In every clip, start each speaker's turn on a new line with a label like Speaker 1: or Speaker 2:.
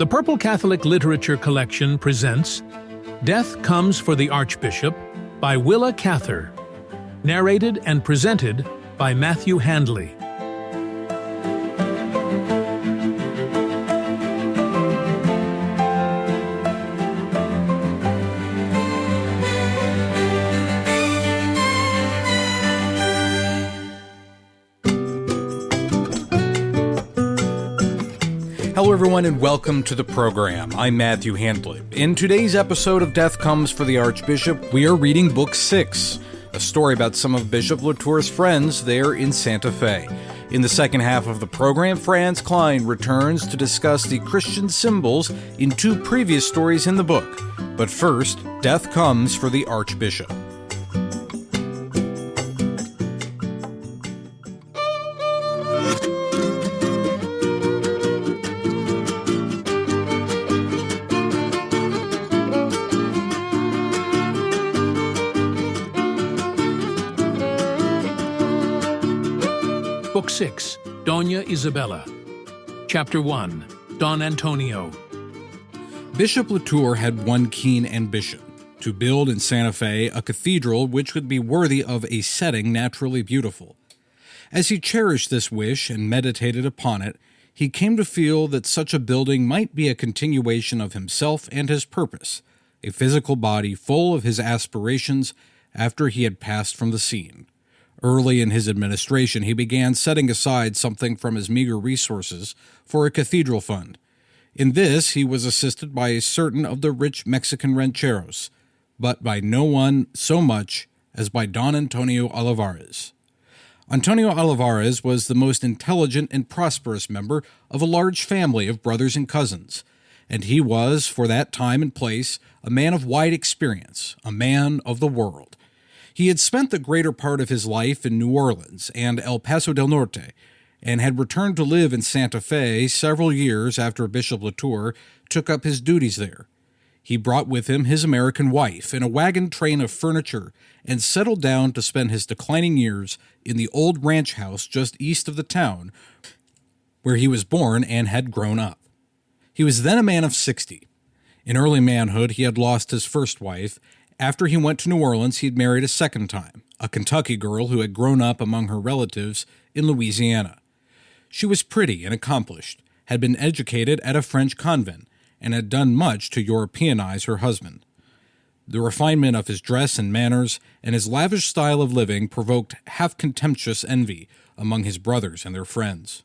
Speaker 1: The Purple Catholic Literature Collection presents Death Comes for the Archbishop by Willa Cather, narrated and presented by Matthew Handley.
Speaker 2: Hello everyone and welcome to the program. I'm Matthew Handley. In today's episode of Death Comes for the Archbishop, we are reading Book 6, a story about some of Bishop Latour's friends there in Santa Fe. In the second half of the program, Franz Klein returns to discuss the Christian symbols in two previous stories in the book. But first, Death Comes for the Archbishop.
Speaker 1: Book 6, Doña Isabella. Chapter 1, Don Antonio.
Speaker 2: Bishop Latour had one keen ambition, to build in Santa Fe a cathedral which would be worthy of a setting naturally beautiful. As he cherished this wish and meditated upon it, he came to feel that such a building might be a continuation of himself and his purpose, a physical body full of his aspirations after he had passed from the scene. Early in his administration, he began setting aside something from his meager resources for a cathedral fund. In this, he was assisted by certain of the rich Mexican rancheros, but by no one so much as by Don Antonio Olivares. Antonio Olivares was the most intelligent and prosperous member of a large family of brothers and cousins, and he was, for that time and place, a man of wide experience, a man of the world. He had spent the greater part of his life in New Orleans and El Paso del Norte, and had returned to live in Santa Fe several years after Bishop Latour took up his duties there. He brought with him his American wife in a wagon train of furniture and settled down to spend his declining years in the old ranch house just east of the town, where he was born and had grown up. He was then a man of 60. In early manhood, he had lost his first wife. After he went to New Orleans, he had married a second time, a Kentucky girl who had grown up among her relatives in Louisiana. She was pretty and accomplished, had been educated at a French convent, and had done much to Europeanize her husband. The refinement of his dress and manners and his lavish style of living provoked half-contemptuous envy among his brothers and their friends.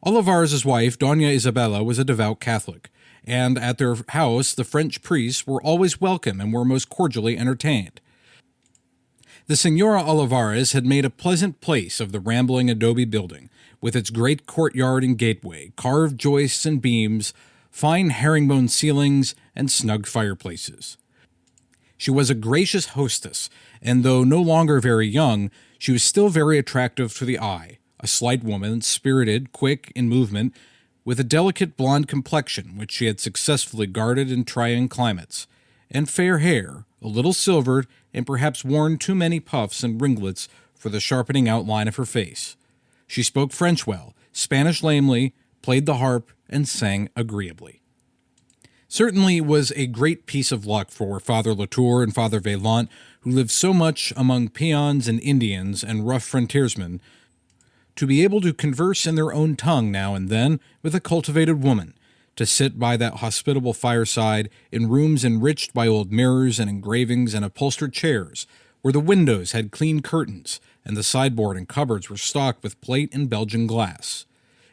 Speaker 2: Olivares' wife, Doña Isabella, was a devout Catholic, and at their house the French priests were always welcome and were most cordially entertained. The Senora Olivares had made a pleasant place of the rambling adobe building, with its great courtyard and gateway, carved joists and beams, fine herringbone ceilings, and snug fireplaces. She was a gracious hostess, and though no longer very young, she was still very attractive to the eye, a slight woman, spirited, quick in movement, with a delicate blonde complexion which she had successfully guarded in trying climates, and fair hair, a little silvered, and perhaps worn too many puffs and ringlets for the sharpening outline of her face. She spoke French well, Spanish lamely, played the harp, and sang agreeably. Certainly it was a great piece of luck for Father Latour and Father Vaillant, who lived so much among peons and Indians and rough frontiersmen, to be able to converse in their own tongue now and then with a cultivated woman, to sit by that hospitable fireside in rooms enriched by old mirrors and engravings and upholstered chairs, where the windows had clean curtains and the sideboard and cupboards were stocked with plate and Belgian glass.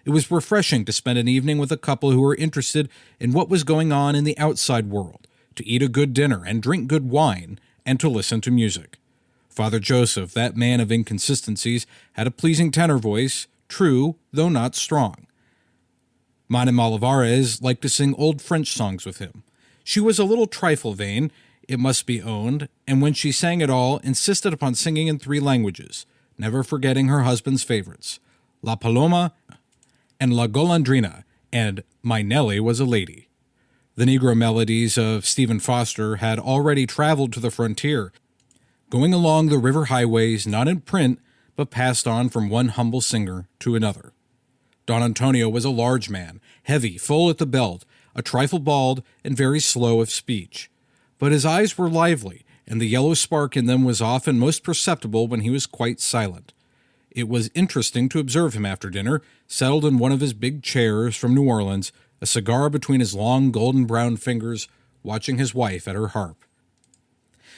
Speaker 2: It was refreshing to spend an evening with a couple who were interested in what was going on in the outside world, to eat a good dinner and drink good wine, and to listen to music. Father Joseph, that man of inconsistencies, had a pleasing tenor voice, true, though not strong. Madame Olivares liked to sing old French songs with him. She was a little trifle vain, it must be owned, and when she sang at all, insisted upon singing in 3 languages, never forgetting her husband's favorites, La Paloma and La Golondrina, and My Nellie Was a Lady. The Negro melodies of Stephen Foster had already traveled to the frontier, going along the river highways not in print, but passed on from one humble singer to another. Don Antonio was a large man, heavy, full at the belt, a trifle bald, and very slow of speech. But his eyes were lively, and the yellow spark in them was often most perceptible when he was quite silent. It was interesting to observe him after dinner, settled in one of his big chairs from New Orleans, a cigar between his long golden-brown fingers, watching his wife at her harp.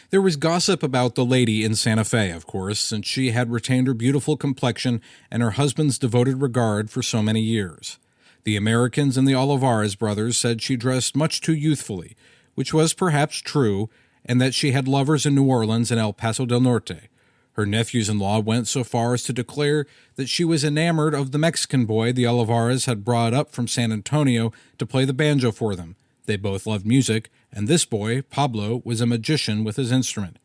Speaker 2: There was gossip about the lady in Santa Fe, of course, since she had retained her beautiful complexion and her husband's devoted regard for so many years. The Americans and the Olivares brothers said she dressed much too youthfully, which was perhaps true, and that she had lovers in New Orleans and El Paso del Norte. Her nephews-in-law went so far as to declare that she was enamored of the Mexican boy the Olivares had brought up from San Antonio to play the banjo for them. They both loved music, and this boy, Pablo, was a magician with his instrument.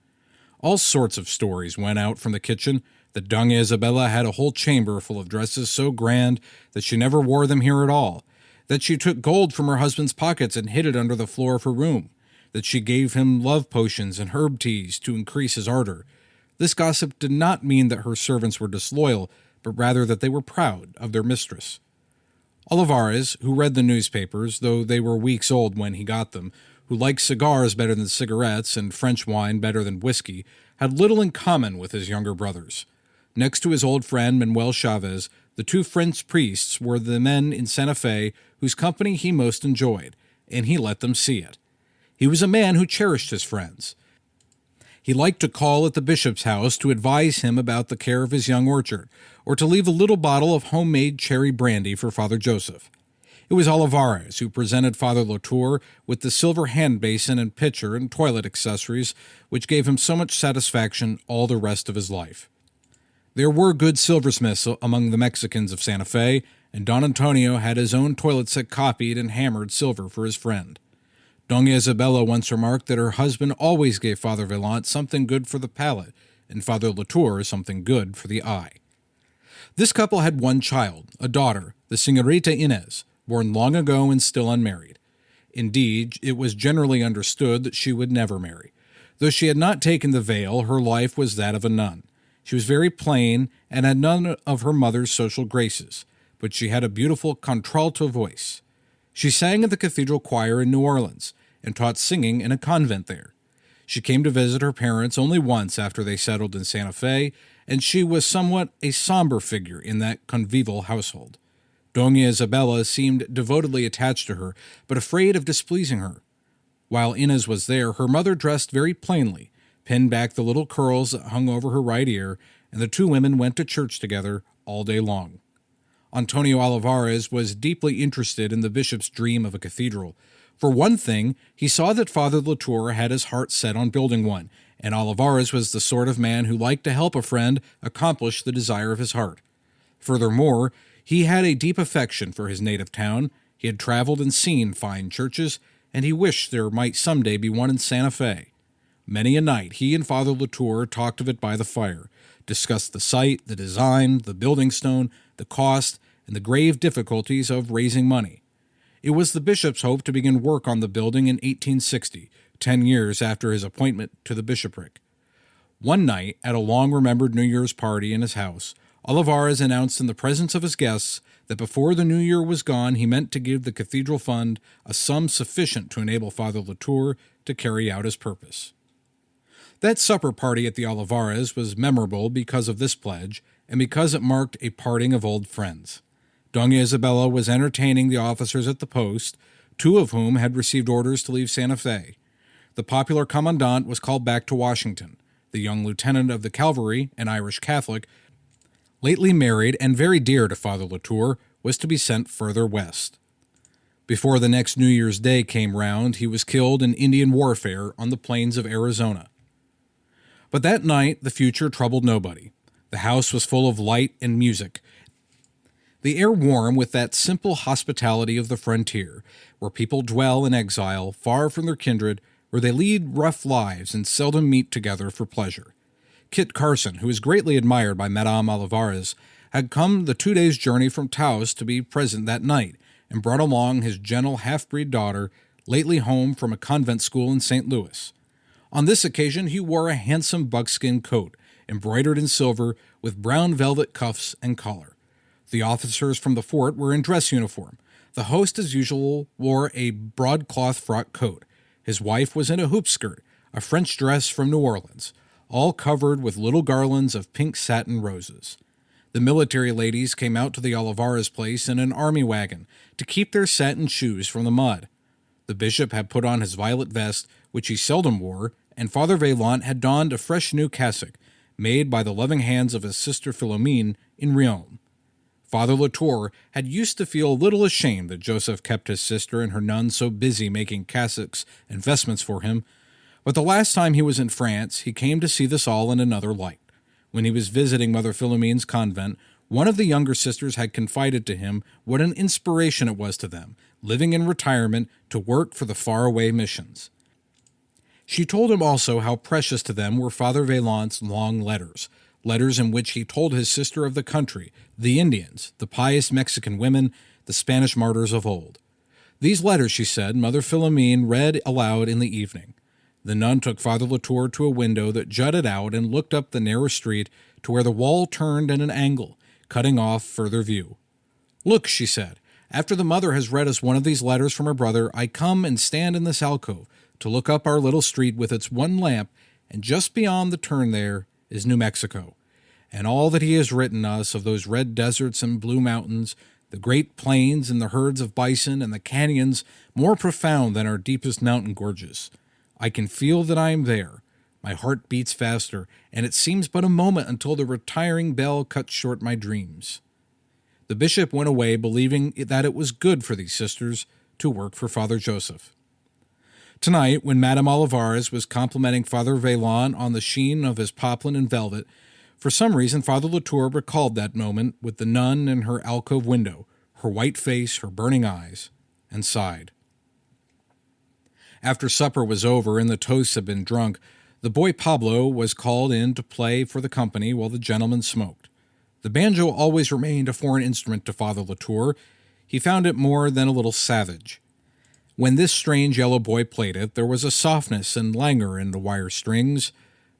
Speaker 2: All sorts of stories went out from the kitchen. The Doña Isabella had a whole chamber full of dresses so grand that she never wore them here at all, that she took gold from her husband's pockets and hid it under the floor of her room, that she gave him love potions and herb teas to increase his ardor. This gossip did not mean that her servants were disloyal, but rather that they were proud of their mistress. Olivares, who read the newspapers, though they were weeks old when he got them, who liked cigars better than cigarettes and French wine better than whiskey, had little in common with his younger brothers. Next to his old friend Manuel Chavez, the two French priests were the men in Santa Fe whose company he most enjoyed, and he let them see it. He was a man who cherished his friends. He liked to call at the bishop's house to advise him about the care of his young orchard, or to leave a little bottle of homemade cherry brandy for Father Joseph. It was Olivares who presented Father Latour with the silver hand basin and pitcher and toilet accessories which gave him so much satisfaction all the rest of his life. There were good silversmiths among the Mexicans of Santa Fe, and Don Antonio had his own toilet set copied and hammered silver for his friend. Doña Isabella once remarked that her husband always gave Father Villant something good for the palate, and Father Latour something good for the eye. This couple had one child, a daughter, the Señorita Inez, born long ago and still unmarried. Indeed, it was generally understood that she would never marry. Though she had not taken the veil, her life was that of a nun. She was very plain and had none of her mother's social graces, but she had a beautiful contralto voice. She sang in the cathedral choir in New Orleans and taught singing in a convent there. She came to visit her parents only once after they settled in Santa Fe, and she was somewhat a somber figure in that convivial household. Doña Isabella seemed devotedly attached to her, but afraid of displeasing her. While Inez was there, her mother dressed very plainly, pinned back the little curls that hung over her right ear, and the two women went to church together all day long. Antonio Olivares was deeply interested in the bishop's dream of a cathedral. For one thing, he saw that Father Latour had his heart set on building one, and Olivares was the sort of man who liked to help a friend accomplish the desire of his heart. Furthermore, he had a deep affection for his native town. He had traveled and seen fine churches, and he wished there might someday be one in Santa Fe. Many a night he and Father Latour talked of it by the fire, discussed the site, the design, the building stone, the cost, and the grave difficulties of raising money. It was the bishop's hope to begin work on the building in 1860, 10 years after his appointment to the bishopric. One night, at a long-remembered New Year's party in his house, Olivares announced in the presence of his guests that before the New Year was gone he meant to give the cathedral fund a sum sufficient to enable Father Latour to carry out his purpose. That supper party at the Olivares was memorable because of this pledge, and because it marked a parting of old friends. Doña Isabella was entertaining the officers at the post, two of whom had received orders to leave Santa Fe. The popular commandant was called back to Washington. The young lieutenant of the cavalry, an Irish Catholic, lately married and very dear to Father Latour, was to be sent further west. Before the next New Year's Day came round, he was killed in Indian warfare on the plains of Arizona. But that night the future troubled nobody. The house was full of light and music, the air warm with that simple hospitality of the frontier, where people dwell in exile, far from their kindred, where they lead rough lives and seldom meet together for pleasure. Kit Carson, who was greatly admired by Madame Olivares, had come the 2 days' journey from Taos to be present that night, and brought along his gentle half-breed daughter, lately home from a convent school in St. Louis. On this occasion he wore a handsome buckskin coat, embroidered in silver, with brown velvet cuffs and collar. The officers from the fort were in dress uniform. The host, as usual, wore a broadcloth frock coat. His wife was in a hoop skirt, a French dress from New Orleans, all covered with little garlands of pink satin roses. The military ladies came out to the Olivares place in an army wagon to keep their satin shoes from the mud. The bishop had put on his violet vest, which he seldom wore, and Father Vaillant had donned a fresh new cassock, made by the loving hands of his sister Philomene in Riom. Father Latour had used to feel a little ashamed that Joseph kept his sister and her nuns so busy making cassocks and vestments for him, but the last time he was in France, he came to see this all in another light. When he was visiting Mother Philomene's convent, one of the younger sisters had confided to him what an inspiration it was to them, living in retirement, to work for the faraway missions. She told him also how precious to them were Father Vaillant's long letters in which he told his sister of the country, the Indians, the pious Mexican women, the Spanish martyrs of old. These letters, she said, Mother Philomene read aloud in the evening. The nun took Father Latour to a window that jutted out and looked up the narrow street to where the wall turned at an angle, cutting off further view. "Look," she said, "after the mother has read us one of these letters from her brother, I come and stand in this alcove to look up our little street with its one lamp, and just beyond the turn there is New Mexico, and all that he has written us of those red deserts and blue mountains, the great plains and the herds of bison and the canyons more profound than our deepest mountain gorges. I can feel that I am there. My heart beats faster, and it seems but a moment until the retiring bell cuts short my dreams." The bishop went away believing that it was good for these sisters to work for Father Joseph. Tonight, when Madame Olivares was complimenting Father Vaillant on the sheen of his poplin and velvet, for some reason Father Latour recalled that moment with the nun in her alcove window, her white face, her burning eyes, and sighed. After supper was over and the toasts had been drunk, the boy Pablo was called in to play for the company while the gentlemen smoked. The banjo always remained a foreign instrument to Father Latour. He found it more than a little savage. When this strange yellow boy played it, there was a softness and languor in the wire strings,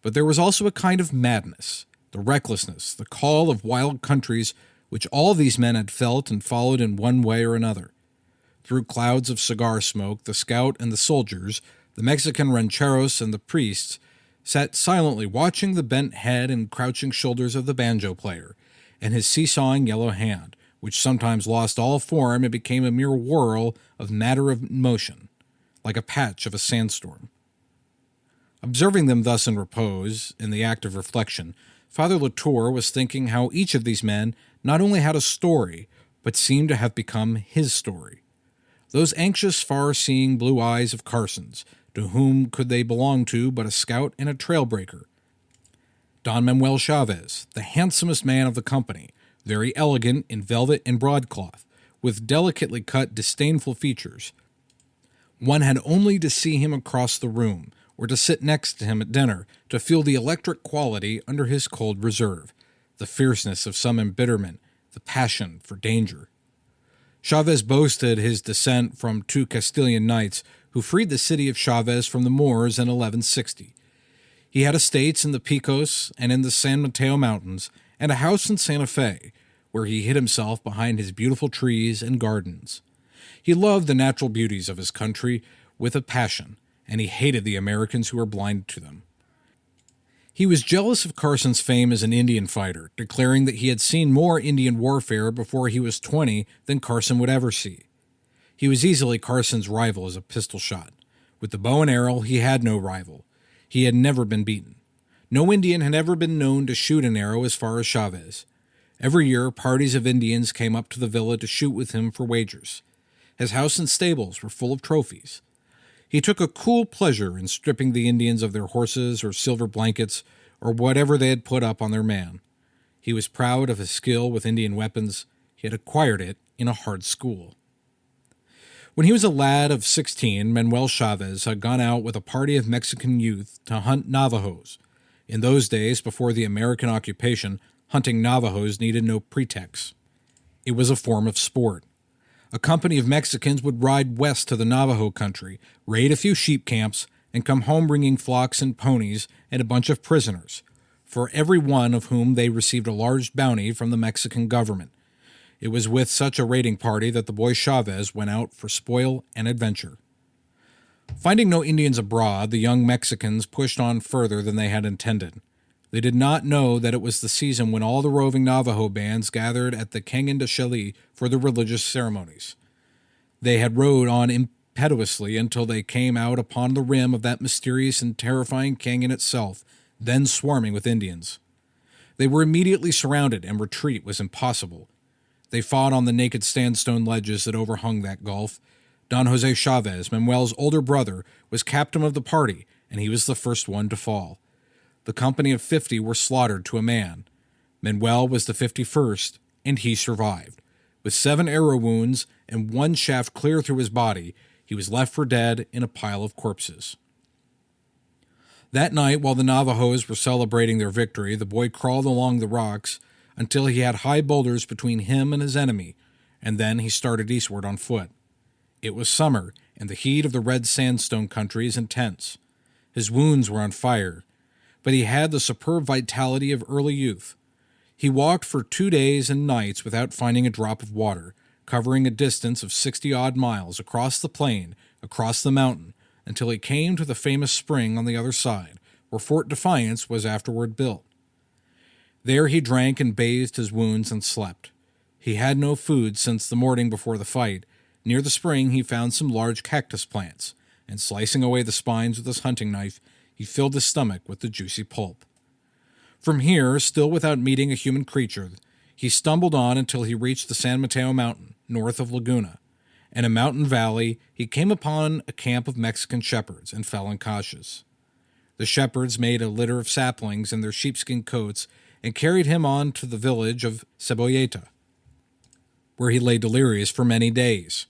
Speaker 2: but there was also a kind of madness, the recklessness, the call of wild countries which all these men had felt and followed in one way or another. Through clouds of cigar smoke, the scout and the soldiers, the Mexican rancheros and the priests, sat silently watching the bent head and crouching shoulders of the banjo player, and his seesawing yellow hand, which sometimes lost all form and became a mere whirl of matter of motion, like a patch of a sandstorm. Observing them thus in repose, in the act of reflection, Father Latour was thinking how each of these men not only had a story, but seemed to have become his story. Those anxious, far-seeing blue eyes of Carson's, to whom could they belong to but a scout and a trail-breaker? Don Manuel Chavez, the handsomest man of the company, very elegant in velvet and broadcloth, with delicately cut, disdainful features. One had only to see him across the room, or to sit next to him at dinner, to feel the electric quality under his cold reserve, the fierceness of some embitterment, the passion for danger. Chavez boasted his descent from 2 Castilian knights who freed the city of Chavez from the Moors in 1160. He had estates in the Picos and in the San Mateo Mountains, and a house in Santa Fe, where he hid himself behind his beautiful trees and gardens. He loved the natural beauties of his country with a passion, and he hated the Americans who were blinded to them. He was jealous of Carson's fame as an Indian fighter, declaring that he had seen more Indian warfare before he was 20 than Carson would ever see. He was easily Carson's rival as a pistol shot. With the bow and arrow, he had no rival. He had never been beaten. No Indian had ever been known to shoot an arrow as far as Chavez. Every year, parties of Indians came up to the villa to shoot with him for wagers. His house and stables were full of trophies. He took a cool pleasure in stripping the Indians of their horses or silver blankets or whatever they had put up on their man. He was proud of his skill with Indian weapons. He had acquired it in a hard school. When he was a lad of 16, Manuel Chavez had gone out with a party of Mexican youth to hunt Navajos. In those days, before the American occupation, hunting Navajos needed no pretext. It was a form of sport. A company of Mexicans would ride west to the Navajo country, raid a few sheep camps, and come home bringing flocks and ponies and a bunch of prisoners, for every one of whom they received a large bounty from the Mexican government. It was with such a raiding party that the boy Chavez went out for spoil and adventure. Finding no Indians abroad, the young Mexicans pushed on further than they had intended. They did not know that it was the season when all the roving Navajo bands gathered at the Canyon de Chelly for the religious ceremonies. They had rode on impetuously until they came out upon the rim of that mysterious and terrifying canyon itself, then swarming with Indians. They were immediately surrounded, and retreat was impossible. They fought on the naked sandstone ledges that overhung that gulf. Don Jose Chavez, Manuel's older brother, was captain of the party, and he was the first one to fall. The company of 50 were slaughtered to a man. Manuel was the 51st, and he survived. With 7 arrow wounds and 1 shaft clear through his body, he was left for dead in a pile of corpses. That night, while the Navajos were celebrating their victory, the boy crawled along the rocks until he had high boulders between him and his enemy, and then he started eastward on foot. It was summer, and the heat of the red sandstone country is intense. His wounds were on fire, but he had the superb vitality of early youth. He walked for 2 days and nights without finding a drop of water, covering a distance of 60-odd miles across the plain, across the mountain, until he came to the famous spring on the other side, where Fort Defiance was afterward built. There he drank and bathed his wounds and slept. He had no food since the morning before the fight. Near the spring he found some large cactus plants, and slicing away the spines with his hunting knife, he filled his stomach with the juicy pulp. From here, still without meeting a human creature, he stumbled on until he reached the San Mateo Mountain, north of Laguna. In a mountain valley, he came upon a camp of Mexican shepherds and fell unconscious. The shepherds made a litter of saplings in their sheepskin coats and carried him on to the village of Cebolleta, where he lay delirious for many days.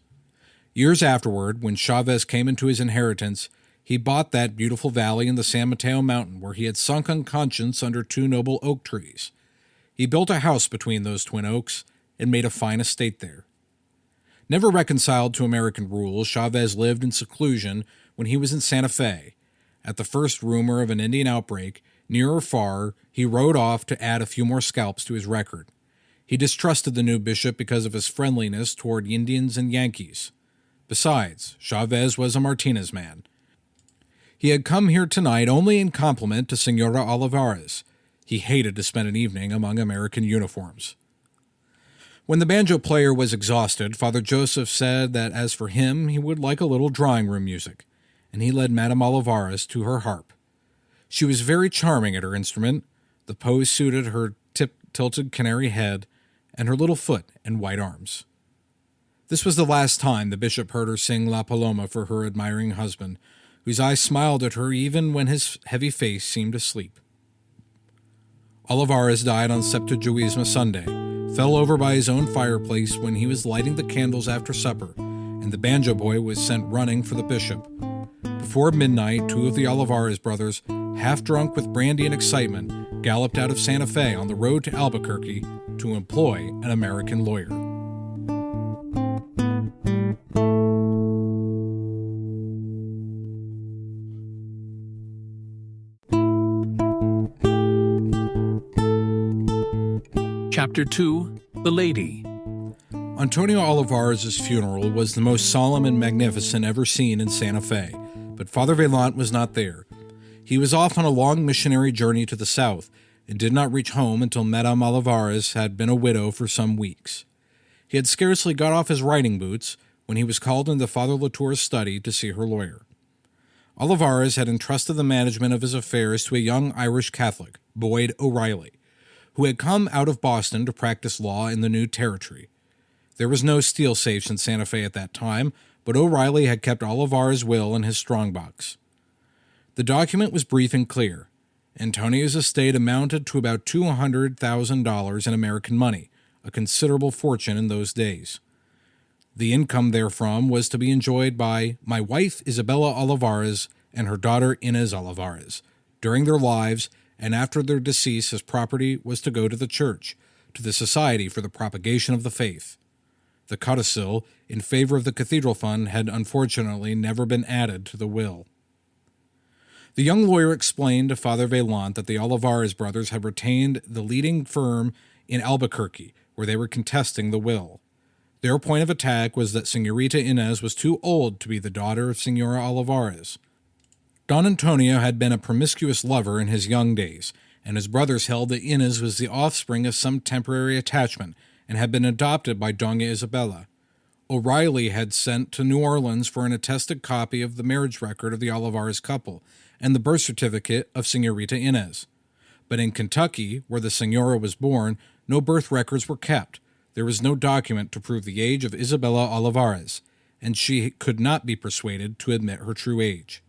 Speaker 2: Years afterward, when Chavez came into his inheritance, he bought that beautiful valley in the San Mateo Mountain where he had sunk unconscious under 2 noble oak trees. He built a house between those twin oaks and made a fine estate there. Never reconciled to American rule, Chavez lived in seclusion when he was in Santa Fe. At the first rumor of an Indian outbreak, near or far, he rode off to add a few more scalps to his record. He distrusted the new bishop because of his friendliness toward Indians and Yankees. Besides, Chavez was a Martinez man. He had come here tonight only in compliment to Senora Olivares. He hated to spend an evening among American uniforms. When the banjo player was exhausted, Father Joseph said that as for him, he would like a little drawing-room music, and he led Madame Olivares to her harp. She was very charming at her instrument. The pose suited her tilted canary head and her little foot and white arms. This was the last time the bishop heard her sing La Paloma for her admiring husband, whose eyes smiled at her even when his heavy face seemed asleep. Olivares died on Septuagesima Sunday, fell over by his own fireplace when he was lighting the candles after supper, and the banjo boy was sent running for the bishop. Before midnight, 2 of the Olivares brothers, half drunk with brandy and excitement, galloped out of Santa Fe on the road to Albuquerque to employ an American lawyer.
Speaker 1: Chapter 2, The Lady.
Speaker 2: Antonio Olivares' funeral was the most solemn and magnificent ever seen in Santa Fe, but Father Vaillant was not there. He was off on a long missionary journey to the south, and did not reach home until Madame Olivares had been a widow for some weeks. He had scarcely got off his riding boots when he was called into Father Latour's study to see her lawyer. Olivares had entrusted the management of his affairs to a young Irish Catholic, Boyd O'Reilly, who had come out of Boston to practice law in the new territory. There was no steel safes in Santa Fe at that time, but O'Reilly had kept Olivares' will in his strongbox. The document was brief and clear. Antonio's estate amounted to about $200,000 in American money, a considerable fortune in those days. The income therefrom was to be enjoyed by my wife Isabella Olivares and her daughter Inez Olivares during their lives, and after their decease his property was to go to the church, to the Society for the Propagation of the Faith. The codicil in favor of the cathedral fund had unfortunately never been added to the will. The young lawyer explained to Father Vaillant that the Olivares brothers had retained the leading firm in Albuquerque, where they were contesting the will. Their point of attack was that Señorita Inés was too old to be the daughter of Señora Olivares. Don Antonio had been a promiscuous lover in his young days, and his brothers held that Inés was the offspring of some temporary attachment and had been adopted by Doña Isabella. O'Reilly had sent to New Orleans for an attested copy of the marriage record of the Olivares couple and the birth certificate of Señorita Inés. But in Kentucky, where the señora was born, no birth records were kept. There was no document to prove the age of Isabella Olivares, and she could not be persuaded to admit her true age.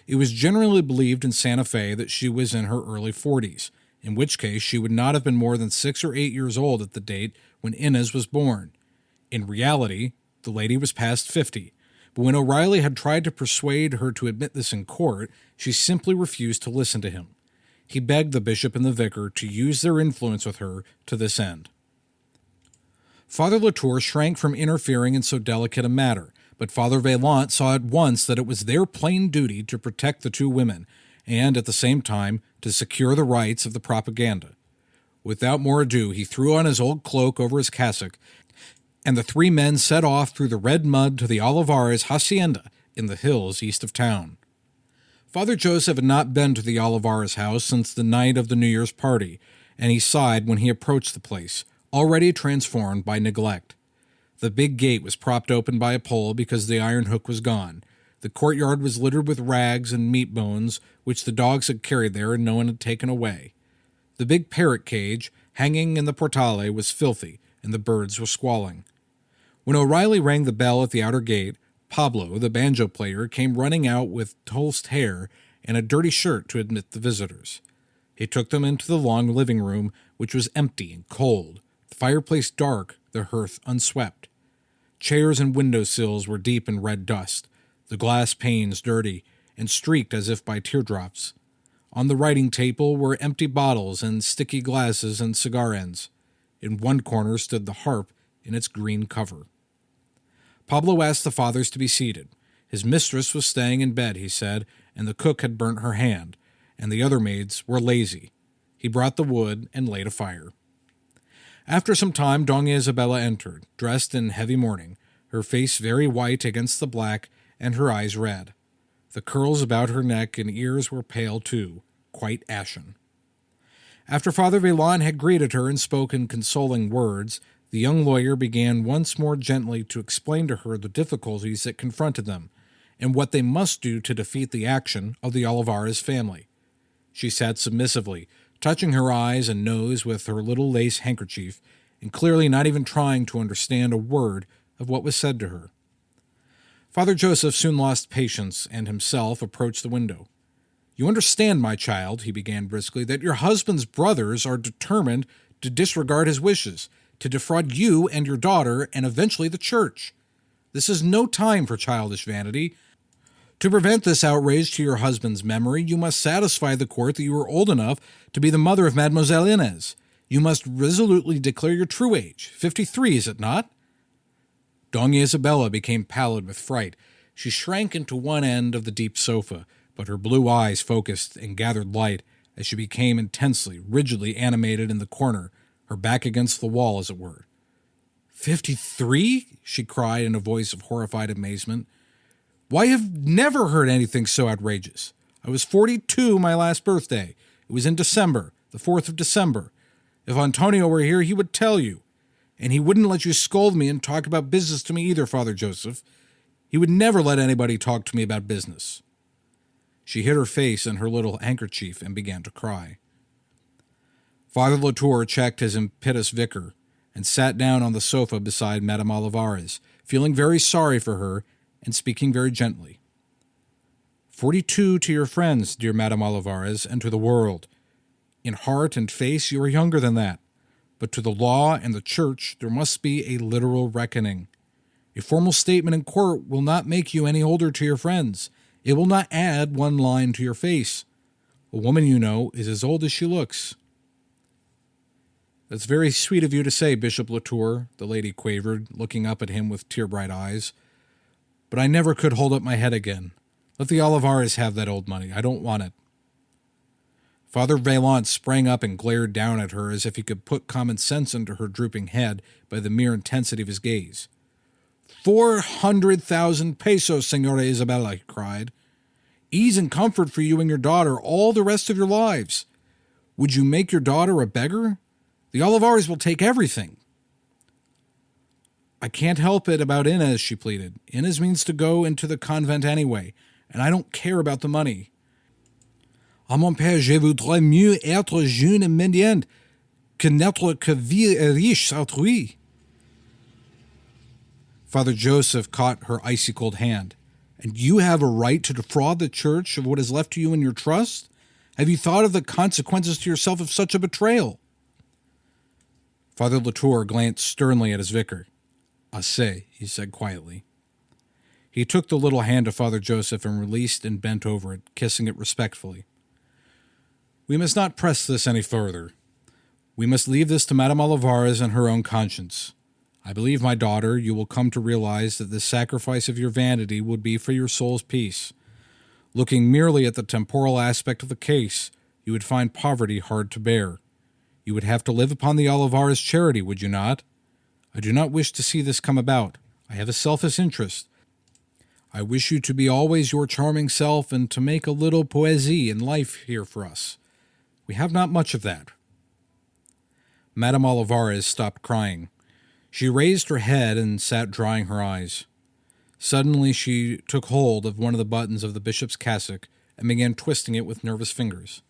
Speaker 2: It was generally believed in Santa Fe that she was in her early 40s, in which case she would not have been more than 6 or 8 years old at the date when Inés was born. In reality, the lady was past 50, but when O'Reilly had tried to persuade her to admit this in court, she simply refused to listen to him. He begged the bishop and the vicar to use their influence with her to this end. Father Latour shrank from interfering in so delicate a matter, but Father Vaillant saw at once that it was their plain duty to protect the two women, and at the same time to secure the rights of the propaganda. Without more ado, he threw on his old cloak over his cassock, and the three men set off through the red mud to the Olivares hacienda in the hills east of town. Father Joseph had not been to the Olivares house since the night of the New Year's party, and he sighed when he approached the place, already transformed by neglect. The big gate was propped open by a pole because the iron hook was gone. The courtyard was littered with rags and meat bones, which the dogs had carried there and no one had taken away. The big parrot cage, hanging in the portale, was filthy, and the birds were squalling. When O'Reilly rang the bell at the outer gate, Pablo, the banjo player, came running out with tossed hair and a dirty shirt to admit the visitors. He took them into the long living room, which was empty and cold, the fireplace dark, the hearth unswept. Chairs and window sills were deep in red dust, the glass panes dirty and streaked as if by teardrops. On the writing table were empty bottles and sticky glasses and cigar ends. In one corner stood the harp in its green cover. Pablo asked the fathers to be seated. His mistress was staying in bed, he said, and the cook had burnt her hand, and the other maids were lazy. He brought the wood and laid a fire. After some time, Doña Isabella entered, dressed in heavy mourning, her face very white against the black, and her eyes red. The curls about her neck and ears were pale too, quite ashen. After Father Vaillant had greeted her and spoken consoling words, the young lawyer began once more gently to explain to her the difficulties that confronted them, and what they must do to defeat the action of the Olivares family. She sat submissively, touching her eyes and nose with her little lace handkerchief, and clearly not even trying to understand a word of what was said to her. Father Joseph soon lost patience, and himself approached the window. "You understand, my child," he began briskly, "that your husband's brothers are determined to disregard his wishes, to defraud you and your daughter, and eventually the church. This is no time for childish vanity. To prevent this outrage to your husband's memory, you must satisfy the court that you are old enough to be the mother of Mademoiselle Inés. You must resolutely declare your true age. 53, is it not?" Doña Isabella became pallid with fright. She shrank into one end of the deep sofa, but her blue eyes focused and gathered light as she became intensely, rigidly animated in the corner, her back against the wall, as it were. 53? She cried in a voice of horrified amazement. "Why, I have never heard anything so outrageous. I was 42 my last birthday. It was in December, the 4th of December. If Antonio were here, he would tell you. And he wouldn't let you scold me and talk about business to me either, Father Joseph. He would never let anybody talk to me about business." She hid her face in her little handkerchief and began to cry. Father Latour checked his impetuous vicar and sat down on the sofa beside Madame Olivares, feeling very sorry for her and speaking very gently. 42 to your friends, dear Madame Olivares, and to the world. In heart and face you are younger than that, but to the law and the church there must be a literal reckoning. A formal statement in court will not make you any older to your friends. It will not add one line to your face. A woman, you know, is as old as she looks. "That's very sweet of you to say, Bishop Latour," the lady quavered, looking up at him with tear-bright eyes. "But I never could hold up my head again. Let the Olivares have that old money. I don't want it." Father Vaillant sprang up and glared down at her as if he could put common sense into her drooping head by the mere intensity of his gaze. 400,000 pesos, Senora Isabella, he cried. Ease and comfort for you and your daughter all the rest of your lives. Would you make your daughter a beggar? The Olivares will take everything. I can't help it about Inez, she pleaded. Inez means to go into the convent anyway, and I don't care about the money. Ah, mon père, je voudrais mieux être jeune et mendiante que n'être que vil et riche autrui. Father Joseph caught her icy-cold hand. And you have a right to defraud the church of what is left to you in your trust? Have you thought of the consequences to yourself of such a betrayal? Father Latour glanced sternly at his vicar. Assez, he said quietly. He took the little hand of Father Joseph and released and bent over it, kissing it respectfully. We must not press this any further. We must leave this to Madame Olivares and her own conscience. I believe, my daughter, you will come to realize that the sacrifice of your vanity would be for your soul's peace. Looking merely at the temporal aspect of the case, you would find poverty hard to bear. You would have to live upon the Olivares' charity, would you not? I do not wish to see this come about. I have a selfish interest. I wish you to be always your charming self and to make a little poésie in life here for us. We have not much of that. Madame Olivares stopped crying. She raised her head and sat drying her eyes. Suddenly she took hold of one of the buttons of the bishop's cassock and began twisting it with nervous fingers.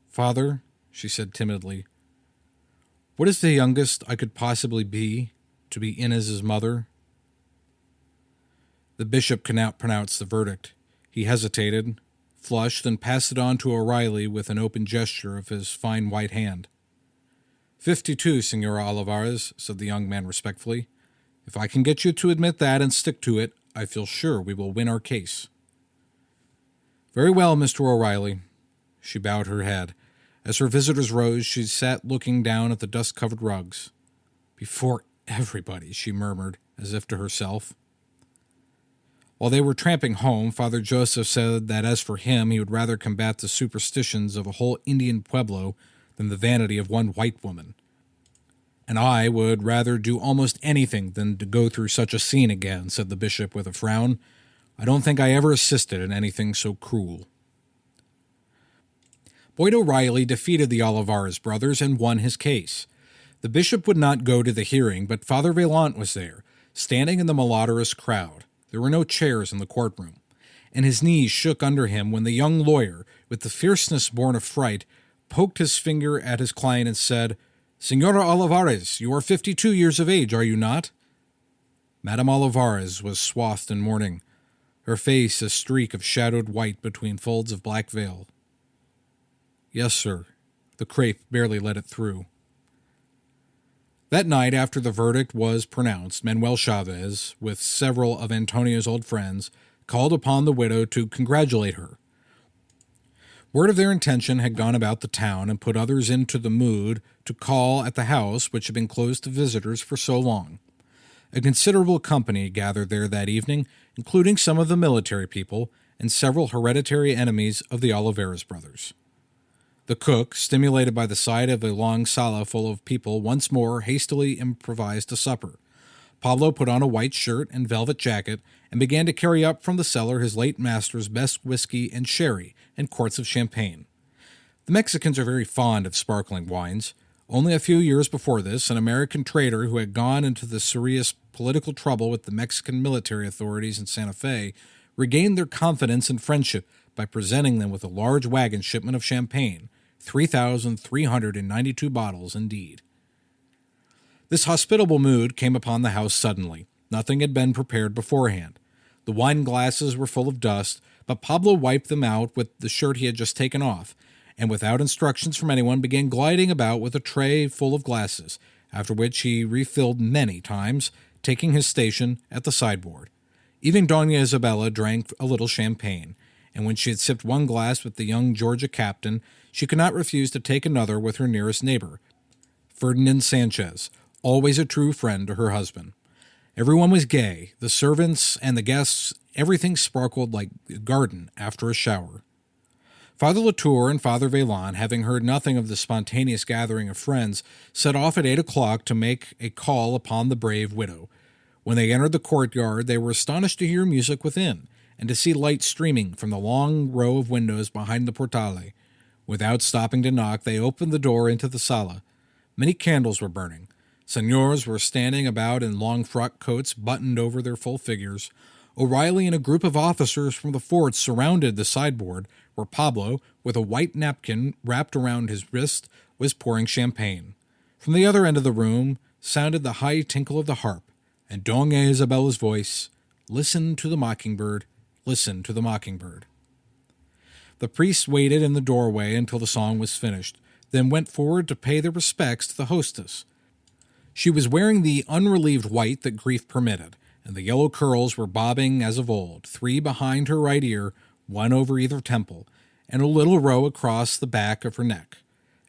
Speaker 2: Father, she said timidly, what is the youngest I could possibly be to be Inez's mother? The bishop could not pronounce the verdict. He hesitated, flushed, then passed it on to O'Reilly with an open gesture of his fine white hand. 52, Senora Olivares, said the young man respectfully. If I can get you to admit that and stick to it, I feel sure we will win our case. Very well, Mr. O'Reilly. She bowed her head. As her visitors rose, she sat looking down at the dust-covered rugs. Before everybody, she murmured, as if to herself. While they were tramping home, Father Joseph said that as for him, he would rather combat the superstitions of a whole Indian pueblo than the vanity of one white woman. And I would rather do almost anything than to go through such a scene again, said the bishop with a frown. I don't think I ever assisted in anything so cruel. Boyd O'Reilly defeated the Olivares brothers and won his case. The bishop would not go to the hearing, but Father Vaillant was there, standing in the malodorous crowd. There were no chairs in the courtroom, and his knees shook under him when the young lawyer, with the fierceness born of fright, poked his finger at his client and said, Senora Olivares, you are 52 years of age, are you not? Madame Olivares was swathed in mourning, her face a streak of shadowed white between folds of black veil. Yes, sir. The crape barely let it through. That night, after the verdict was pronounced, Manuel Chavez, with several of Antonio's old friends, called upon the widow to congratulate her. Word of their intention had gone about the town and put others into the mood to call at the house which had been closed to visitors for so long. A considerable company gathered there that evening, including some of the military people and several hereditary enemies of the Olivares brothers. The cook, stimulated by the sight of a long sala full of people, once more hastily improvised a supper. Pablo put on a white shirt and velvet jacket and began to carry up from the cellar his late master's best whiskey and sherry and quarts of champagne. The Mexicans are very fond of sparkling wines. Only a few years before this, an American trader who had gone into the serious political trouble with the Mexican military authorities in Santa Fe regained their confidence and friendship by presenting them with a large wagon shipment of champagne, 3,392 bottles indeed. This hospitable mood came upon the house suddenly. Nothing had been prepared beforehand. The wine glasses were full of dust, but Pablo wiped them out with the shirt he had just taken off, and without instructions from anyone began gliding about with a tray full of glasses, after which he refilled many times, taking his station at the sideboard. Even Doña Isabella drank a little champagne, and when she had sipped one glass with the young Georgia captain, she could not refuse to take another with her nearest neighbor, Ferdinand Sanchez, always a true friend to her husband. Everyone was gay, the servants and the guests, everything sparkled like a garden after a shower. Father Latour and Father Velan, having heard nothing of the spontaneous gathering of friends, set off at 8 o'clock to make a call upon the brave widow. When they entered the courtyard, they were astonished to hear music within, and to see light streaming from the long row of windows behind the portale. Without stopping to knock, they opened the door into the sala. Many candles were burning. Señors were standing about in long frock coats buttoned over their full figures. O'Reilly and a group of officers from the fort surrounded the sideboard, where Pablo, with a white napkin wrapped around his wrist, was pouring champagne. From the other end of the room sounded the high tinkle of the harp, and Doña Isabella's voice, "Listen to the mockingbird, listen to the mockingbird." The priest waited in the doorway until the song was finished, then went forward to pay their respects to the hostess. She was wearing the unrelieved white that grief permitted, and the yellow curls were bobbing as of old, 3 behind her right ear, 1 over either temple, and a little row across the back of her neck.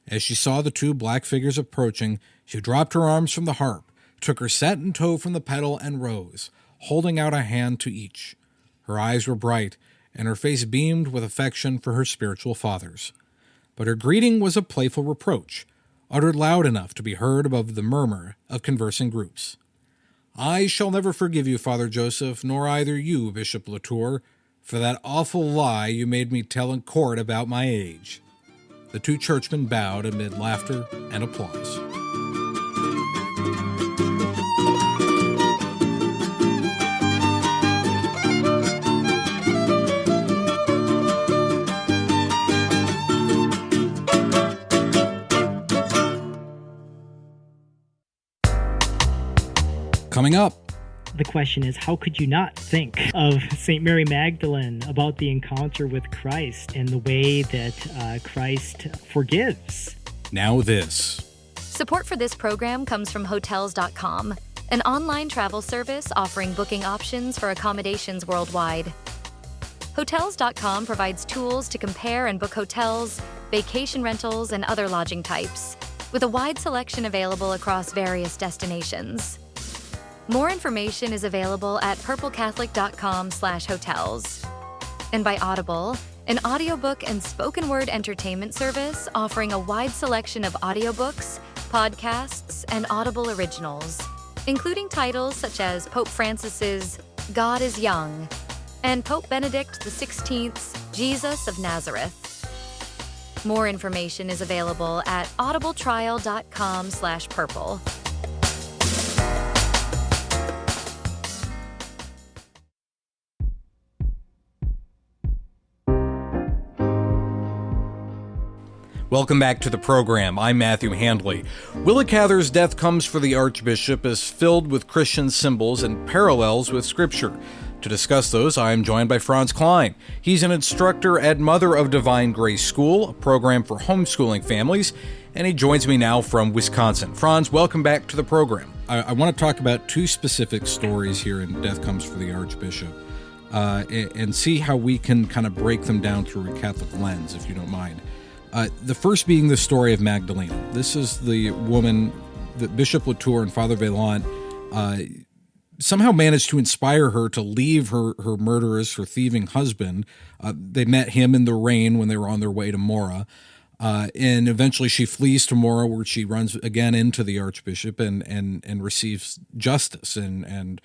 Speaker 2: As she saw the 2 black figures approaching, she dropped her arms from the harp, took her satin toe from the pedal, and rose, holding out a hand to each. Her eyes were bright, and her face beamed with affection for her spiritual fathers. But her greeting was a playful reproach, uttered loud enough to be heard above the murmur of conversing groups. "I shall never forgive you, Father Joseph, nor either you, Bishop Latour, for that awful lie you made me tell in court about my age." The 2 churchmen bowed amid laughter and applause. Coming up,
Speaker 3: the question is, how could you not think of St. Mary Magdalene about the encounter with Christ and the way that Christ forgives?
Speaker 2: Now this.
Speaker 4: Support for this program comes from Hotels.com, an online travel service offering booking options for accommodations worldwide. Hotels.com provides tools to compare and book hotels, vacation rentals, and other lodging types, with a wide selection available across various destinations. More information is available at purplecatholic.com/hotels. And by Audible, an audiobook and spoken word entertainment service offering a wide selection of audiobooks, podcasts, and Audible originals, including titles such as Pope Francis's God is Young and Pope Benedict XVI's Jesus of Nazareth. More information is available at audibletrial.com/purple.
Speaker 2: Welcome back to the program. I'm Matthew Handley. Willa Cather's Death Comes for the Archbishop is filled with Christian symbols and parallels with Scripture. To discuss those, I am joined by Franz Klein. He's an instructor at Mother of Divine Grace School, a program for homeschooling families, and he joins me now from Wisconsin. Franz, welcome back to the program. I want to talk about 2 specific stories here in Death Comes for the Archbishop and see how we can kind of break them down through a Catholic lens, if you don't mind. The first being the story of Magdalena. This is the woman that Bishop Latour and Father Velan somehow managed to inspire her to leave her murderous, her thieving husband. They met him in the rain when they were on their way to Mora. And eventually she flees to Mora, where she runs again into the Archbishop and receives justice. And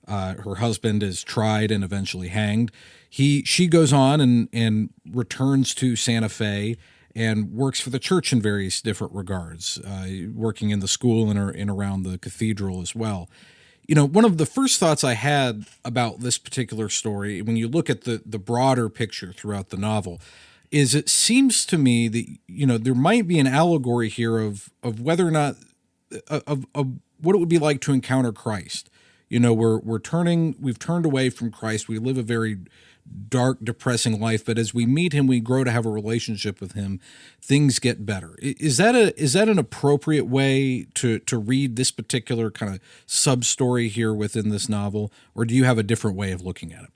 Speaker 2: her husband is tried and eventually hanged. She goes on and returns to Santa Fe and works for the church in various different regards, working in the school and around the cathedral as well. You know, one of the first thoughts I had about this particular story, when you look at the broader picture throughout the novel, is it seems to me that, you know, there might be an allegory here of whether or not, of what it would be like to encounter Christ. You know, we've turned away from Christ. We live a very dark, depressing life, but as we meet him, we grow to have a relationship with him. Things get better. Is that an appropriate way to read this particular kind of sub-story here within this novel, or do you have a different way of looking at it?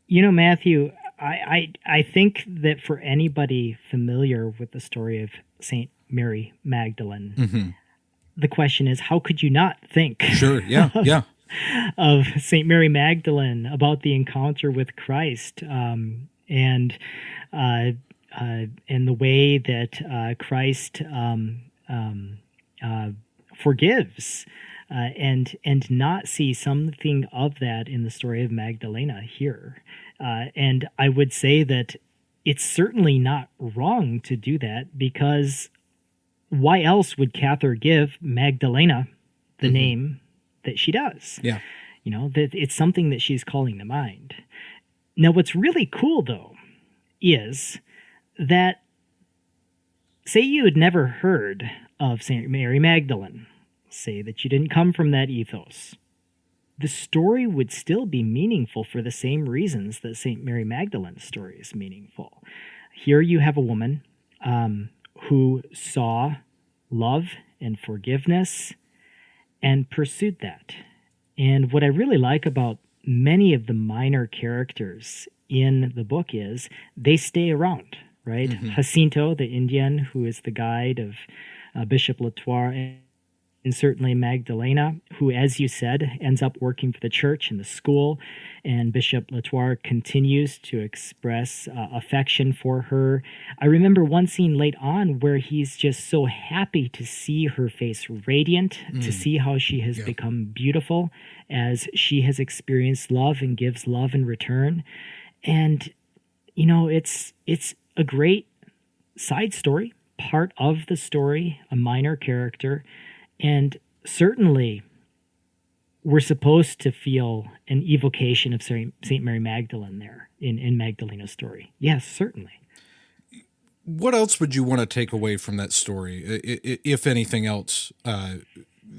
Speaker 3: You know, Matthew, I think that for anybody familiar with the story of St. Mary Magdalene, mm-hmm. the question is, how could you not think?
Speaker 2: Sure, yeah.
Speaker 3: Of St. Mary Magdalene about the encounter with Christ. And and the way that Christ forgives, and not see something of that in the story of Magdalena here. And I would say that it's certainly not wrong to do that, because why else would Cather give Magdalena the name that she does?
Speaker 2: Yeah.
Speaker 3: You know, that it's something that she's calling to mind. Now, what's really cool, though, is that, say you had never heard of St. Mary Magdalene, say that you didn't come from that ethos, the story would still be meaningful for the same reasons that St. Mary Magdalene's story is meaningful. Here you have a woman who saw love and forgiveness and pursued that. And what I really like about many of the minor characters in the book is they stay around, right? Jacinto, the Indian, who is the guide of Bishop Latour, and certainly Magdalena, who, as you said, ends up working for the church and the school, and Bishop Latour continues to express affection for her. I remember one scene late on where he's just so happy to see her face radiant, to see how she has become beautiful as she has experienced love and gives love in return. And, you know, it's a great side story, part of the story, a minor character. And certainly, we're supposed to feel an evocation of St. Mary Magdalene there in Magdalena's story. Yes, certainly.
Speaker 2: What else would you want to take away from that story, if anything else?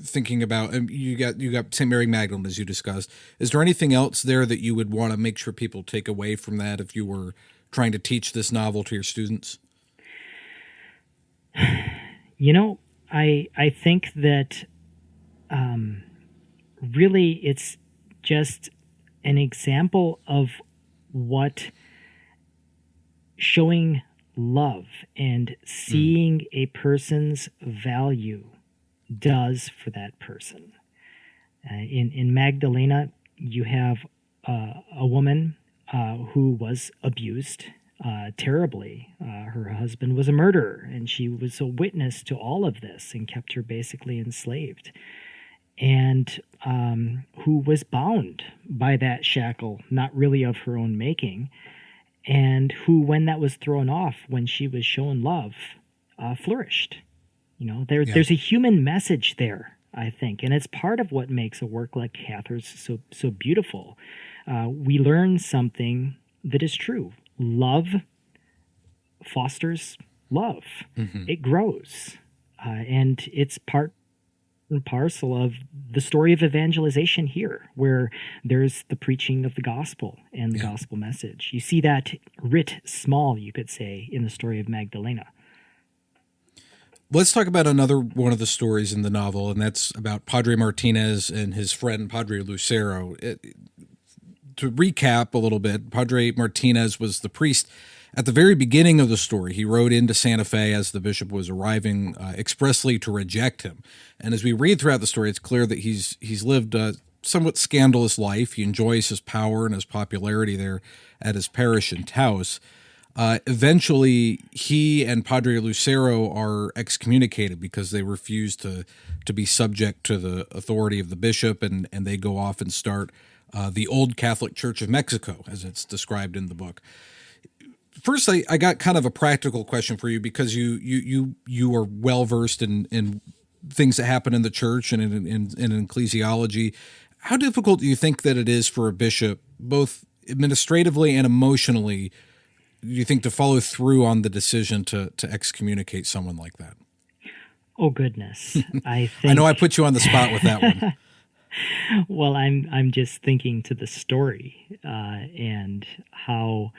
Speaker 2: Thinking about, you got St. Mary Magdalene, as you discussed. Is there anything else there that you would want to make sure people take away from that if you were trying to teach this novel to your students?
Speaker 3: You know, I think that really it's just an example of what showing love and seeing a person's value does for that person. In Magdalena, you have a woman who was abused terribly. Her husband was a murderer, and she was a witness to all of this and kept her basically enslaved. And who was bound by that shackle, not really of her own making, and who, when that was thrown off, when she was shown love, flourished. You know, there's a human message there, I think, and it's part of what makes a work like Cather's so beautiful. We learn something that is true. Love fosters love. It grows, and it's part and parcel of the story of evangelization here, where there's the preaching of the gospel and the gospel message. You see that writ small, you could say, in the story of Magdalena.
Speaker 2: Let's talk about another one of the stories in the novel, and that's about Padre Martinez and his friend Padre Lucero. To recap a little bit, Padre Martinez was the priest at the very beginning of the story. He rode into Santa Fe as the bishop was arriving, expressly to reject him. And as we read throughout the story, it's clear that he's lived a somewhat scandalous life. He enjoys his power and his popularity there at his parish in Taos. Eventually, he and Padre Lucero are excommunicated because they refuse to be subject to the authority of the bishop, and they go off and start the Old Catholic Church of Mexico, as it's described in the book. First, I got kind of a practical question for you, because you are well versed in things that happen in the church and in ecclesiology. How difficult do you think that it is for a bishop, both administratively and emotionally, do you think, to follow through on the decision to excommunicate someone like that?
Speaker 3: Oh goodness, I think
Speaker 2: I know I put you on the spot with that one.
Speaker 3: Well, I'm just thinking to the story and how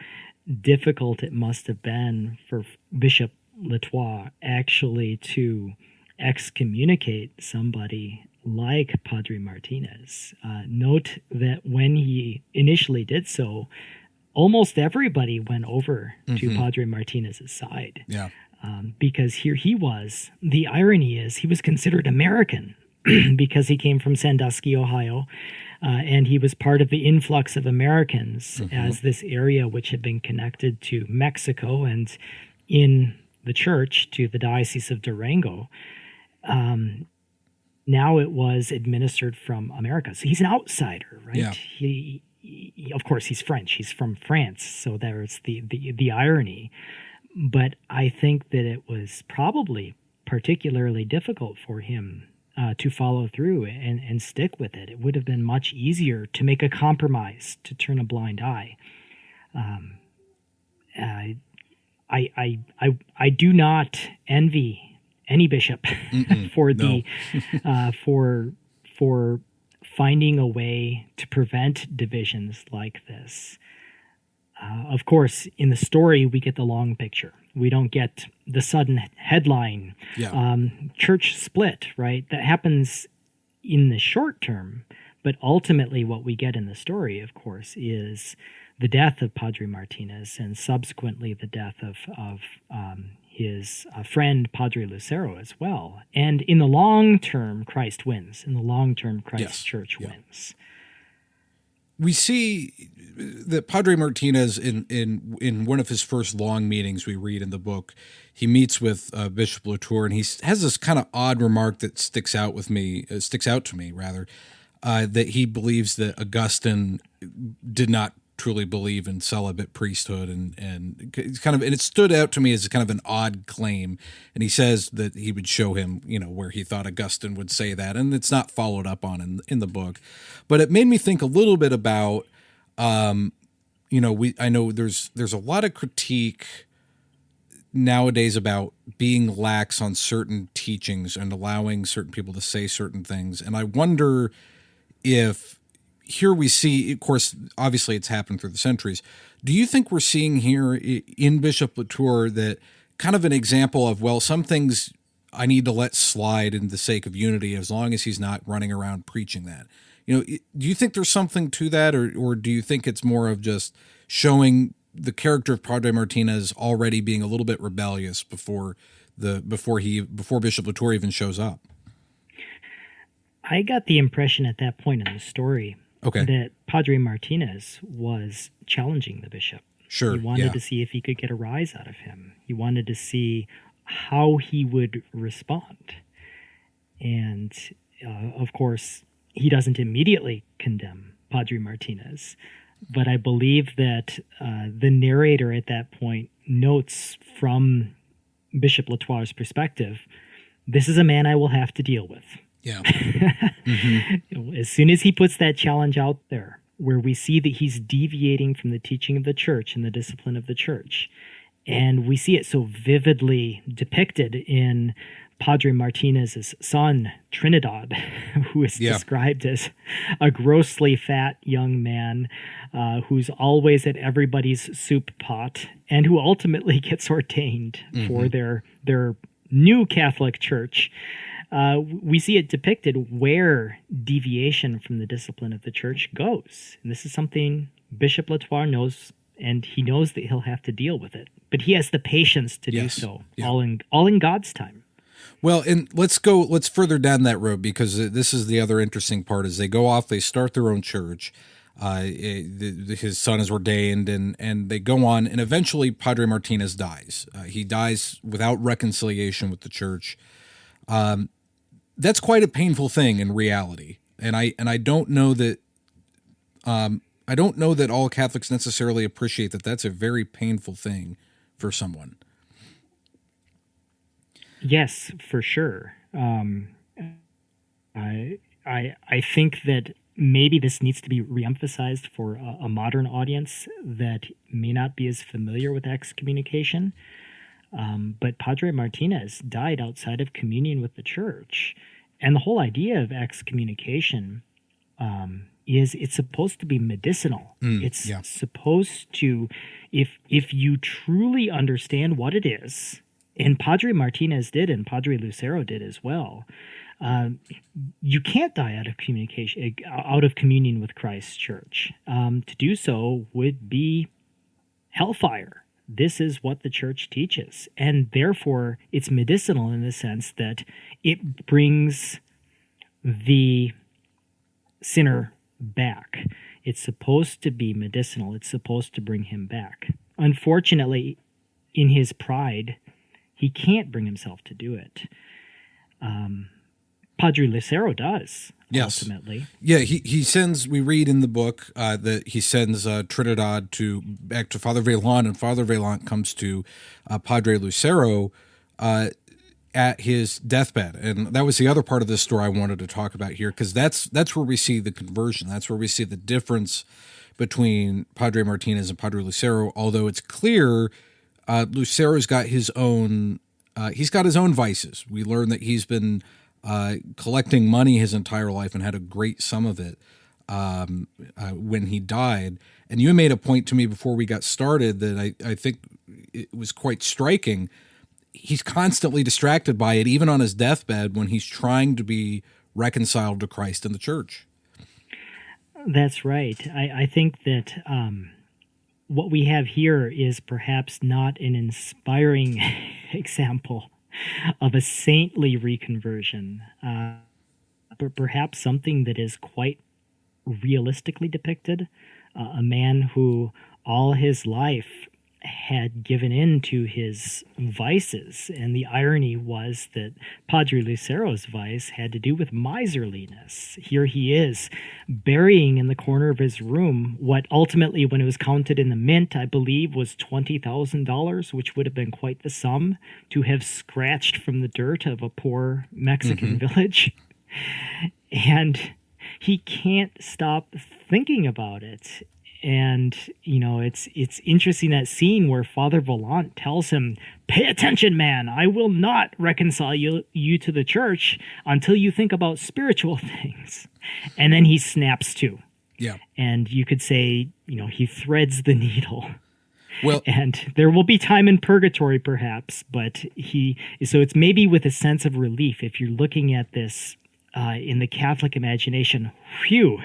Speaker 3: difficult it must have been for Bishop Latour actually to excommunicate somebody like Padre Martinez. Note that when he initially did so, almost everybody went over to Padre Martinez's side.
Speaker 2: Yeah.
Speaker 3: Because here he was. The irony is he was considered American because he came from Sandusky, Ohio, and he was part of the influx of Americans as this area which had been connected to Mexico, and in the church to the Diocese of Durango. Now it was administered from America. So he's an outsider, right?
Speaker 2: Yeah.
Speaker 3: He of course, he's French. He's from France. So there's the irony. But I think that it was probably particularly difficult for him to follow through and stick with it. It would have been much easier to make a compromise, to turn a blind eye. I do not envy any bishop for for finding a way to prevent divisions like this. Of course, in the story, we get the long picture. We don't get the sudden headline, church split, right? That happens in the short term, but ultimately what we get in the story, of course, is the death of Padre Martinez and subsequently the death of his friend Padre Lucero as well. And in the long term, Christ wins. In the long term, Christ's church wins.
Speaker 2: We see that Padre Martinez, in one of his first long meetings we read in the book, he meets with Bishop Latour, and he has this kind of odd remark that sticks out to me, that he believes that Augustine did not truly believe in celibate priesthood, and it stood out to me as kind of an odd claim. And he says that he would show him, where he thought Augustine would say that, and it's not followed up on in the book. But it made me think a little bit about, I know there's a lot of critique nowadays about being lax on certain teachings and allowing certain people to say certain things, and I wonder if. Here we see, of course, obviously it's happened through the centuries. Do you think we're seeing here in Bishop Latour that kind of an example of, well, some things I need to let slide in the sake of unity as long as he's not running around preaching that? Do you think there's something to that, or do you think it's more of just showing the character of Padre Martinez already being a little bit rebellious before Bishop Latour even shows up?
Speaker 3: I got the impression at that point in the story that Padre Martinez was challenging the bishop.
Speaker 2: Sure.
Speaker 3: He wanted to see if he could get a rise out of him. He wanted to see how he would respond. And, of course, he doesn't immediately condemn Padre Martinez. But I believe that the narrator at that point notes from Bishop Latour's perspective, this is a man I will have to deal with.
Speaker 2: Yeah.
Speaker 3: As soon as he puts that challenge out there, where we see that he's deviating from the teaching of the church and the discipline of the church, and we see it so vividly depicted in Padre Martinez's son, Trinidad, who is described as a grossly fat young man who's always at everybody's soup pot, and who ultimately gets ordained for their new Catholic church. We see it depicted where deviation from the discipline of the church goes. And this is something Bishop Latour knows, and he knows that he'll have to deal with it. But he has the patience to do so, all in God's time.
Speaker 2: Well, and let's further down that road, because this is the other interesting part. As they go off, they start their own church. His son is ordained, and they go on, and eventually Padre Martinez dies. He dies without reconciliation with the church. That's quite a painful thing in reality, and I don't know that all Catholics necessarily appreciate that. That's a very painful thing for someone.
Speaker 3: Yes, for sure. I think that maybe this needs to be reemphasized for a modern audience that may not be as familiar with excommunication. But Padre Martinez died outside of communion with the church. And the whole idea of excommunication is it's supposed to be medicinal. It's supposed to, if you truly understand what it is, and Padre Martinez did, and Padre Lucero did as well, you can't die out of communion with Christ's church. To do so would be hellfire. This is what the church teaches, and therefore it's medicinal in the sense that it brings the sinner back. It's supposed to be medicinal. It's supposed to bring him back. Unfortunately, in his pride, he can't bring himself to do it. Padre Lucero does, ultimately.
Speaker 2: Yeah, he sends, we read in the book that he sends Trinidad back to Father Vaillant, and Father Vaillant comes to Padre Lucero at his deathbed. And that was the other part of this story I wanted to talk about here, because that's where we see the conversion. That's where we see the difference between Padre Martinez and Padre Lucero, although it's clear Lucero's got his own vices. We learn that he's been collecting money his entire life and had a great sum of it when he died. And you made a point to me before we got started that I think it was quite striking. He's constantly distracted by it, even on his deathbed, when he's trying to be reconciled to Christ and the church.
Speaker 3: That's right. I think that what we have here is perhaps not an inspiring example of a saintly reconversion, but perhaps something that is quite realistically depicted. A man who all his life had given in to his vices, and the irony was that Padre Lucero's vice had to do with miserliness. Here he is, burying in the corner of his room what ultimately, when it was counted in the mint, I believe was $20,000, which would have been quite the sum to have scratched from the dirt of a poor Mexican village. And he can't stop thinking about it. And, it's interesting, that scene where Father Vaillant tells him, "Pay attention, man. I will not reconcile you to the church until you think about spiritual things." And then he snaps to.
Speaker 2: Yeah.
Speaker 3: And you could say, he threads the needle.
Speaker 2: Well,
Speaker 3: and there will be time in purgatory, perhaps, but so it's maybe with a sense of relief if you're looking at this in the Catholic imagination. Phew,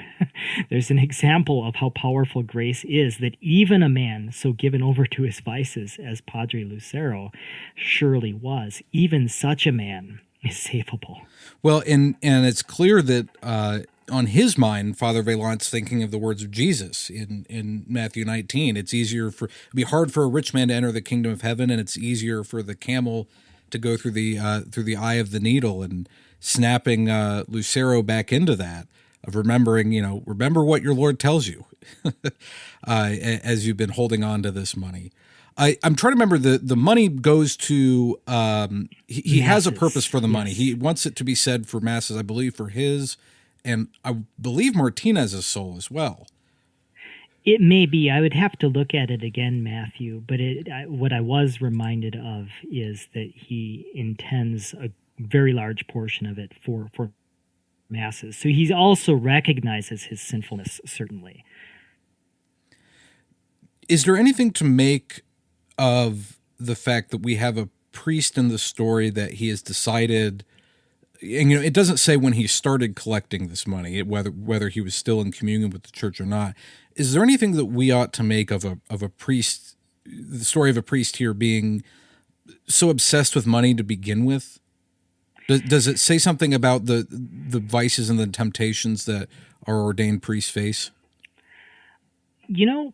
Speaker 3: there's an example of how powerful grace is, that even a man so given over to his vices as Padre Lucero surely was, even such a man is savable.
Speaker 2: Well, and it's clear that on his mind, Father Vaillant's thinking of the words of Jesus in Matthew 19. It'd be hard for a rich man to enter the kingdom of heaven, and it's easier for the camel to go through the eye of the needle. And snapping Lucero back into that, of remembering, remember what your Lord tells you as you've been holding on to this money. I'm trying to remember, the money goes to, he has a purpose for the money. He wants it to be said for masses, I believe, for his, and I believe Martinez's soul as well.
Speaker 3: It may be. I would have to look at it again, Matthew, but what I was reminded of is that he intends a very large portion of it for masses. So he also recognizes his sinfulness, certainly.
Speaker 2: Is there anything to make of the fact that we have a priest in the story that he has decided, and it doesn't say when he started collecting this money, whether he was still in communion with the church or not. Is there anything that we ought to make of a priest, the story of a priest here being so obsessed with money to begin with? Does it say something about the vices and the temptations that our ordained priests face?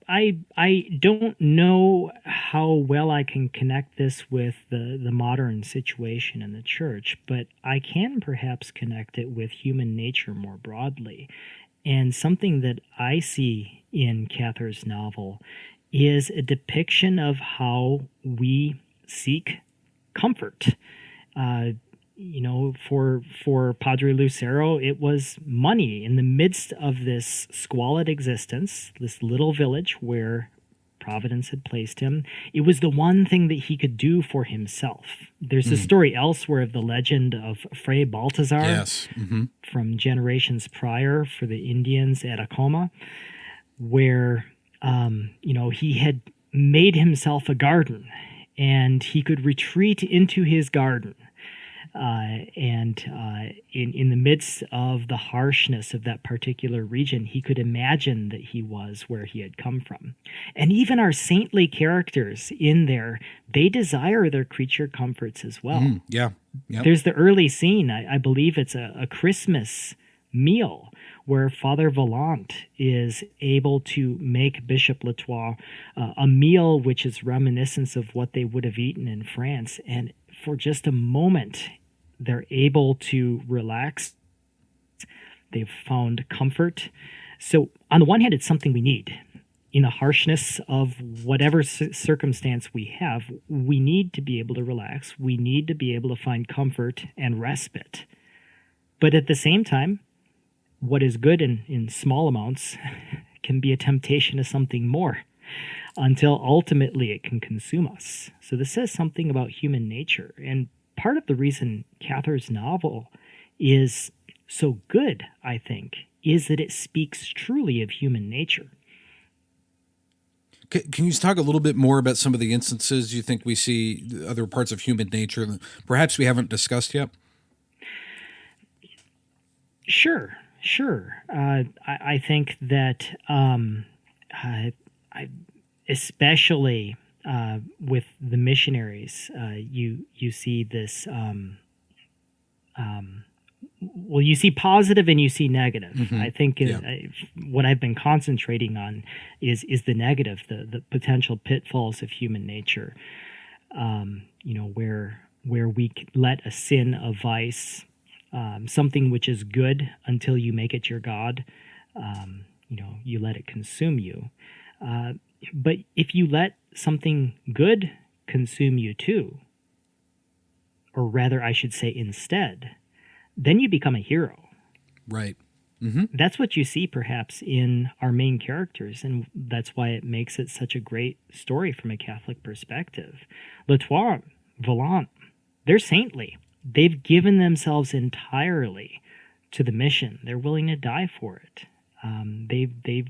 Speaker 3: I don't know how well I can connect this with the modern situation in the church, but I can perhaps connect it with human nature more broadly. And something that I see in Cather's novel is a depiction of how we seek comfort. For Padre Lucero, it was money in the midst of this squalid existence, this little village where Providence had placed him. It was the one thing that he could do for himself. There's a story elsewhere of the legend of Fray Baltazar from generations prior for the Indians at Acoma, where, he had made himself a garden, and he could retreat into his garden. In the midst of the harshness of that particular region, he could imagine that he was where he had come from. And even our saintly characters in there, they desire their creature comforts as well.
Speaker 2: Yeah. Yep.
Speaker 3: There's the early scene, I believe it's a Christmas meal, where Father Vaillant is able to make Bishop Latour a meal which is reminiscent of what they would have eaten in France. And for just a moment, they're able to relax. They've found comfort. So on the one hand, it's something we need. In the harshness of whatever circumstance we have, we need to be able to relax. We need to be able to find comfort and respite. But at the same time, what is good in small amounts can be a temptation to something more until ultimately it can consume us. So this says something about human nature. And part of the reason Cather's novel is so good, I think, is that it speaks truly of human nature.
Speaker 2: Can you talk a little bit more about some of the instances you think we see other parts of human nature that perhaps we haven't discussed yet?
Speaker 3: Sure. I think that especially with the missionaries, you see this. Well, you see positive and you see negative.
Speaker 2: Mm-hmm.
Speaker 3: I think what I've been concentrating on is the negative, the potential pitfalls of human nature. Where we let a sin, a vice, something which is good until you make it your God, you let it consume you. But if you let something good consume you too, or rather I should say instead, then you become a hero.
Speaker 2: Right. Mm-hmm.
Speaker 3: That's what you see perhaps in our main characters, and that's why it makes it such a great story from a Catholic perspective. Latour, Vaillant, they're saintly. They've given themselves entirely to the mission. They're willing to die for it. They've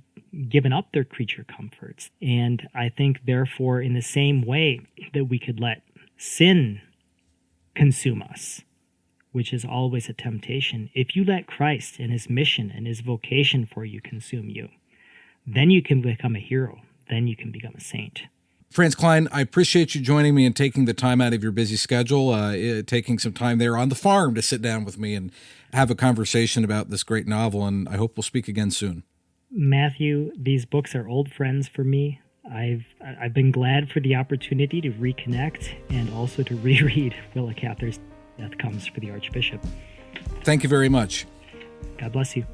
Speaker 3: given up their creature comforts. And I think, therefore, in the same way that we could let sin consume us, which is always a temptation, if you let Christ and his mission and his vocation for you consume you, then you can become a hero. Then you can become a saint.
Speaker 2: Franz Klein, I appreciate you joining me and taking the time out of your busy schedule, taking some time there on the farm to sit down with me and have a conversation about this great novel, and I hope we'll speak again soon. Matthew,
Speaker 3: these books are old friends for me. I've been glad for the opportunity to reconnect and also to reread Willa Cather's Death Comes for the Archbishop.
Speaker 2: Thank you very much.
Speaker 3: God bless you.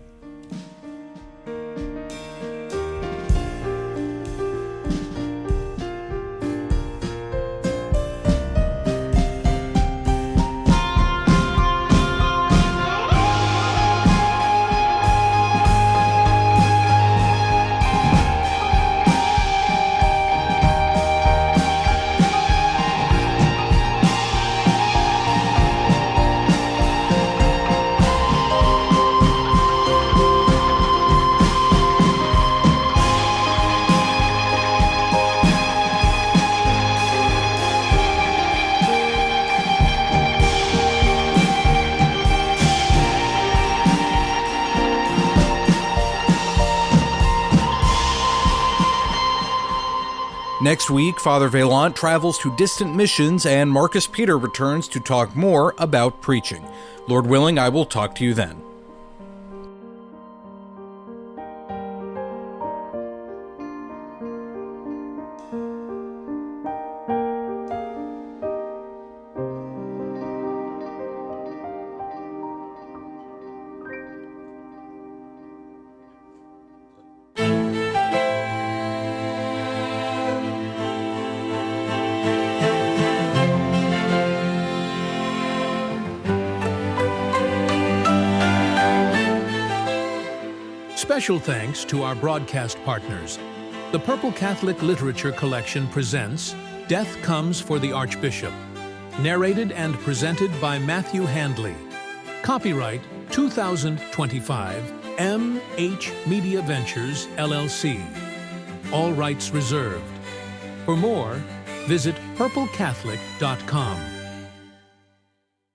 Speaker 2: Next week, Father Vaillant travels to distant missions and Marcus Peter returns to talk more about preaching. Lord willing, I will talk to you then.
Speaker 1: Special thanks to our broadcast partners. The Purple Catholic Literature Collection presents Death Comes for the Archbishop, narrated and presented by Matthew Handley. Copyright 2025 M.H. Media Ventures, LLC. All rights reserved. For more, visit purplecatholic.com.